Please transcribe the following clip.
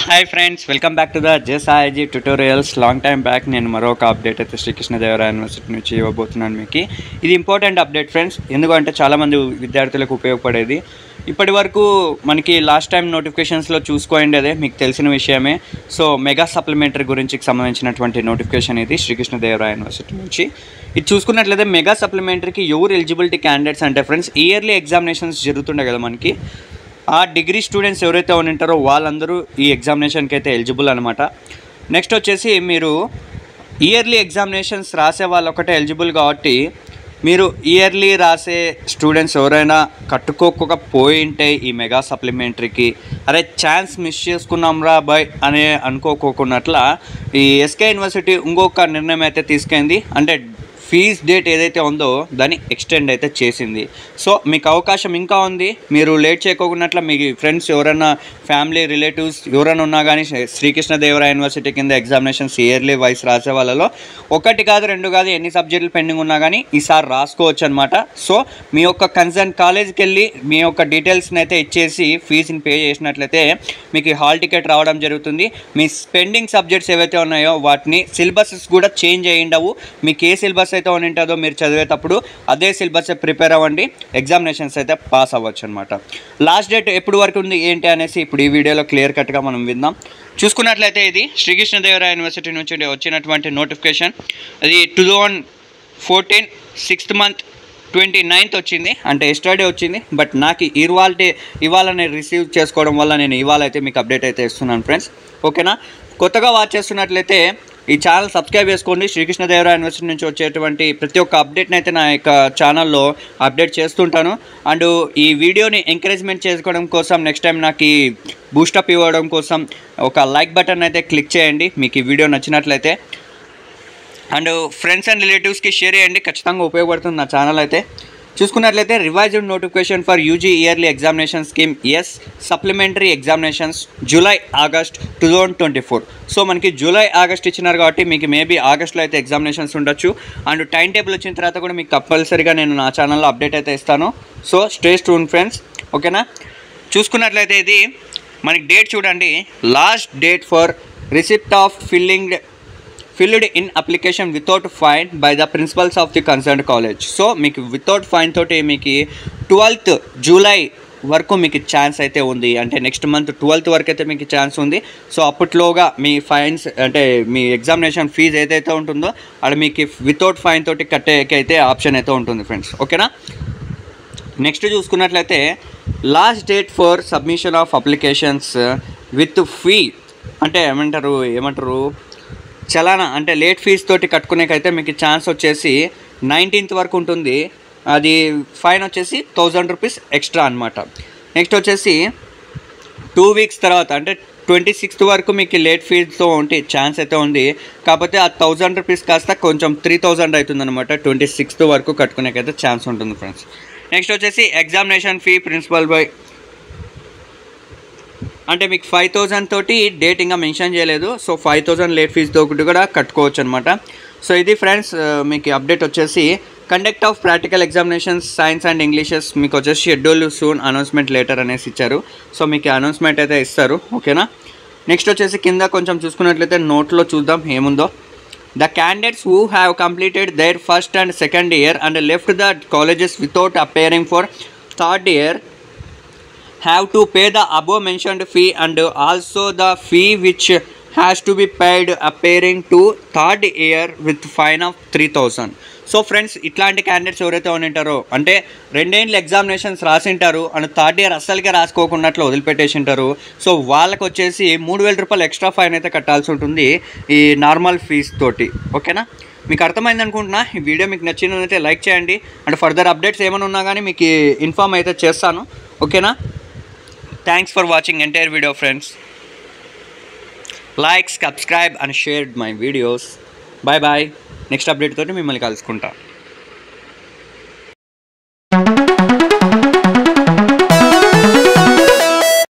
Hi friends, welcome back to the JSIG tutorials. Long time back నేను మరొక update అయితే Sri Krishnadevaraya university నుంచి ఇవ్వబోతున్నాను మీకు. ఇది ఇంపార్టెంట్ అప్డేట్ ఫ్రెండ్స్, ఎందుకంటే చాలామంది విద్యార్థులకు ఉపయోగపడేది. ఇప్పటి వరకు మనకి లాస్ట్ టైం నోటిఫికేషన్స్లో చూసుకోండి, మీకు తెలిసిన విషయమే. సో మెగా సప్లిమెంటరీ గురించి సంబంధించినటువంటి నోటిఫికేషన్ ఇది శ్రీకృష్ణదేవరాయ యూనివర్సిటీ నుంచి. ఇది చూసుకున్నట్లయితే మెగా సప్లిమెంటరీకి ఎవరు ఎలిజిబిలిటీ క్యాండిడేట్స్ అంటే ఫ్రెండ్స్, ఇయర్లీ ఎగ్జామినేషన్స్ జరుగుతుండే కదా మనకి. ఆ డిగ్రీ స్టూడెంట్స్ ఎవరైతే ఉంటారో వాళ్ళందరూ ఈ ఎగ్జామినేషన్కి అయితే ఎలిజిబుల్ అనమాట. నెక్స్ట్ వచ్చేసి మీరు ఇయర్లీ ఎగ్జామినేషన్స్ రాసే వాళ్ళు ఒకటే ఎలిజిబుల్ కాబట్టి, మీరు ఇయర్లీ రాసే స్టూడెంట్స్ ఎవరైనా కట్టుకోకపోయింటే ఈ మెగా సప్లిమెంటరీకి అరే ఛాన్స్ మిస్ చేసుకున్నాంరా బాయ్ అని అనుకోకున్నట్ల ఈ ఎస్కే యూనివర్సిటీ ఇంకొక నిర్ణయం అయితే తీసుకుంది. అంటే ఫీజ్ డేట్ ఏదైతే ఉందో దాన్ని ఎక్స్టెండ్ అయితే చేసింది. సో మీకు అవకాశం ఇంకా ఉంది. మీరు లేట్ చేయకోకున్నట్ల మీ ఫ్రెండ్స్ ఎవరైనా ఫ్యామిలీ రిలేటివ్స్ ఎవరైనా ఉన్నా కానీ శ్రీకృష్ణదేవరాయ యూనివర్సిటీ కింద ఎగ్జామినేషన్స్ ఇయర్లీ వైస్ రాసే వాళ్ళలో ఒకటి కాదు రెండు కాదు ఎన్ని సబ్జెక్టులు పెండింగ్ ఉన్నా కానీ ఈసారి రాసుకోవచ్చు అనమాట. సో మీ యొక్క కన్సర్న్ కాలేజ్కి వెళ్ళి మీ యొక్క డీటెయిల్స్ని అయితే ఇచ్చేసి ఫీజుని పే చేసినట్లయితే మీకు హాల్ టికెట్ రావడం జరుగుతుంది. మీ పెండింగ్ సబ్జెక్ట్స్ ఏవైతే ఉన్నాయో వాటిని సిలబసెస్ కూడా చేంజ్ అయ్యిండవు. మీకు ఏ సిలబస్ అయితే ఉంటుందో మీరు చదివేటప్పుడు అదే సిలబస్ ప్రిపేర్ అవ్వండి, ఎగ్జామినేషన్స్ అయితే పాస్ అవ్వచ్చు అనమాట. లాస్ట్ డేట్ ఎప్పుడు వరకు ఉంది ఏంటి అనేసి ఇప్పుడు ఈ వీడియోలో క్లియర్ కట్గా మనం విందాం. చూసుకున్నట్లయితే ఇది శ్రీకృష్ణదేవరాయ యూనివర్సిటీ నుంచి వచ్చినటువంటి నోటిఫికేషన్. అది 2014 6th month 29th వచ్చింది, అంటే ఎస్టర్డే వచ్చింది. బట్ నాకు ఇవాళ నేను రిసీవ్ చేసుకోవడం వల్ల నేను ఇవాళ అయితే మీకు అప్డేట్ అయితే ఇస్తున్నాను ఫ్రెండ్స్. ఓకేనా, కొత్తగా వాచ్ చేస్తున్నట్లయితే ఈ ఛానల్ సబ్స్క్రైబ్ చేసుకోండి. శ్రీకృష్ణదేవరాయ యూనివర్సిటీ నుంచి వచ్చేటువంటి ప్రతి ఒక్క అప్డేట్ని అయితే నా యొక్క ఛానల్లో అప్డేట్ చేస్తుంటాను. అండ్ ఈ వీడియోని ఎంకరేజ్మెంట్ చేసుకోవడం కోసం నెక్స్ట్ టైం నాకు ఈ బూస్టప్ ఇవ్వడం కోసం ఒక లైక్ బటన్ అయితే క్లిక్ చేయండి మీకు ఈ వీడియో నచ్చినట్లయితే. అండ్ ఫ్రెండ్స్ అండ్ రిలేటివ్స్కి షేర్ చేయండి, ఖచ్చితంగా ఉపయోగపడుతుంది నా ఛానల్ అయితే. చూసుకున్నట్లయితే revised notification for UG yearly examination scheme as supplementary examinations July August 2024. So మనకి జూలై ఆగస్ట్ ఇచ్చినారు కాబట్టి మీకు మేబీ ఆగస్ట్లో అయితే ఎగ్జామినేషన్స్ ఉండొచ్చు. అండ్ టైం టేబుల్ వచ్చిన తర్వాత కూడా మీకు కంపల్సరీగా నేను నా ఛానల్లో అప్డేట్ అయితే ఇస్తాను. So stay tuned friends. ఓకేనా, చూసుకున్నట్లయితే ఇది మనకి డేట్ చూడండి, last date for receipt of filled in application without fine by the principals of the concerned college. So మీకు వితౌట్ ఫైన్ తోటి మీకు 12th జూలై వరకు మీకు ఛాన్స్ అయితే ఉంది. అంటే నెక్స్ట్ మంత్ 12th వరకు అయితే మీకు ఛాన్స్ ఉంది. సో అప్పట్లోగా మీ ఫైన్స్ అంటే మీ ఎగ్జామినేషన్ ఫీజు ఏదైతే ఉంటుందో అది మీకు వితౌట్ ఫైన్ తోటి కట్టేకైతే ఆప్షన్ అయితే ఉంటుంది ఫ్రెండ్స్. ఓకేనా, నెక్స్ట్ చూసుకున్నట్లయితే last date for submission of applications with fee అంటే ఏమంటారు చలానా అంటే లేట్ ఫీజ్ తోటి కట్టుకునేకైతే మీకు ఛాన్స్ వచ్చేసి 19th వరకు ఉంటుంది. అది ఫైన్ వచ్చేసి 1000 రూపీస్ ఎక్స్ట్రా అనమాట. నెక్స్ట్ వచ్చేసి 2 weeks తర్వాత అంటే 26th వరకు మీకు లేట్ ఫీజ్తో ఉంటే ఛాన్స్ అయితే ఉంది. కాకపోతే ఆ 1000 రూపీస్ కాస్త కొంచెం 3000 అవుతుంది అనమాట. 26th వరకు కట్టుకునేకైతే ఛాన్స్ ఉంటుంది ఫ్రెండ్స్. నెక్స్ట్ వచ్చేసి ఎగ్జామినేషన్ ఫీ ప్రిన్సిపల్ బై అంటే మీకు 5000 తోటి డేట్ ఇంకా మెన్షన్ చేయలేదు. సో 5000 లేట్ ఫీజుతో కూడా కట్టుకోవచ్చు అనమాట. సో ఇది ఫ్రెండ్స్ మీకు అప్డేట్ వచ్చేసి conduct of practical examinations science and Englishes మీకు వచ్చేసి షెడ్యూల్ సూన్ అనౌన్స్మెంట్ లేటర్ అనేసి ఇచ్చారు. సో మీకు అనౌన్స్మెంట్ అయితే ఇస్తారు. ఓకేనా, నెక్స్ట్ వచ్చేసి కింద కొంచెం చూసుకున్నట్లయితే నోట్లో చూద్దాం ఏముందో. The candidates who have completed there first and second year and left the colleges without appearing for third year have to pay the above mentioned fee and also the fee which has to be paid appearing to third year with fine of 3000. So friends ఇట్లాంటి candidates ఎవరైతే ఉంటారో అంటే 2 ఏళ్ళు examinations రాసింటారు and third year అస్సలకే రాసుకోకున్నట్లు వదిలిపెట్టేసి ఉంటారు. So వాళ్ళకి వచ్చేసి 3000 రూపాయలు ఎక్స్ట్రా ఫైన్ అయితే కట్టాల్సి ఉంటుంది ఈ నార్మల్ ఫీజ్ తోటి. ఓకేనా, మీకు అర్థమైంది అనుకుంటున్నా. ఈ వీడియో మీకు నచ్చినట్లయితే లైక్ చేయండి. అండ్ ఫర్దర్ అప్డేట్స్ ఏమైనా ఉన్నా కానీ మీకు ఇన్ఫార్మ్ అయితే చేస్తాను. ఓకేనా, thanks for watching entire video friends. Like, subscribe and share my videos. Bye bye. Next update తోటి మిమ్మల్ని కలుసుకుంటా.